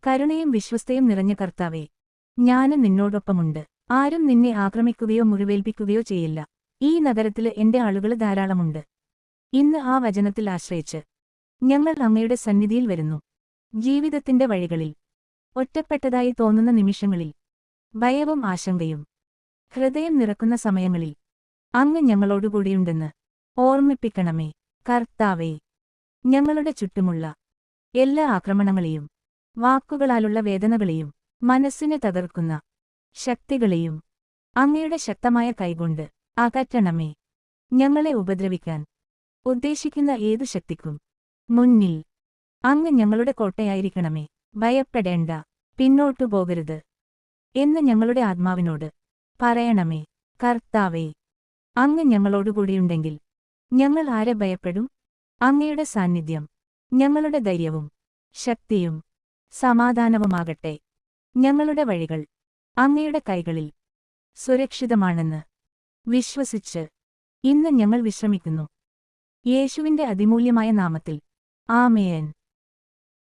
കരുണയും വിശ്വസ്തയും നിറഞ്ഞ കർത്താവേ, ഞാനും നിന്നോടൊപ്പമുണ്ട്. ആരും നിന്നെ ആക്രമിക്കുകയോ മുറിവേൽപ്പിക്കുകയോ ചെയ്യില്ല. ഈ നഗരത്തില് എന്റെ ആളുകൾ ധാരാളമുണ്ട്. ഇന്ന് ആ വചനത്തിൽ ആശ്രയിച്ച് ഞങ്ങൾ അങ്ങയുടെ സന്നിധിയിൽ വരുന്നു. ജീവിതത്തിന്റെ വഴികളിൽ, ഒറ്റപ്പെട്ടതായി തോന്നുന്ന നിമിഷങ്ങളിൽ, ഭയവും ആശങ്കയും ഹൃദയം നിറക്കുന്ന സമയങ്ങളിൽ അങ്ങ് ഞങ്ങളോടുകൂടിയുണ്ടെന്ന് ഓർമ്മിപ്പിക്കണമേ കർത്താവേ. ഞങ്ങളുടെ ചുറ്റുമുള്ള എല്ലാ ആക്രമണങ്ങളെയും, വാക്കുകളാലുള്ള വേദനകളെയും, മനസ്സിനെ തകർക്കുന്ന ശക്തികളെയും അങ്ങയുടെ ശക്തമായ കൈകൊണ്ട് അകറ്റണമേ. ഞങ്ങളെ ഉപദ്രവിക്കാൻ ഉദ്ദേശിക്കുന്ന ഏതു ശക്തിക്കും മുന്നിൽ അങ്ങ് ഞങ്ങളുടെ കോട്ടയായിരിക്കണമേ. ഭയപ്പെടേണ്ട, പിന്നോട്ടു പോകരുത് എന്ന് ഞങ്ങളുടെ ആത്മാവിനോട് പറയണമേ കർത്താവേ. അങ്ങ് ഞങ്ങളോടുകൂടിയുണ്ടെങ്കിൽ ഞങ്ങൾ ആരെ ഭയപ്പെടും? അങ്ങയുടെ സാന്നിധ്യം ഞങ്ങളുടെ ധൈര്യവും ശക്തിയും സമാധാനവുമാകട്ടെ. ഞങ്ങളുടെ വഴികൾ അങ്ങയുടെ കൈകളിൽ സുരക്ഷിതമാണെന്ന് വിശ്വസിച്ച് ഇന്ന് ഞങ്ങൾ വിശ്രമിക്കുന്നു. യേശുവിന്റെ അതിമൂല്യമായ നാമത്തിൽ ആമേൻ.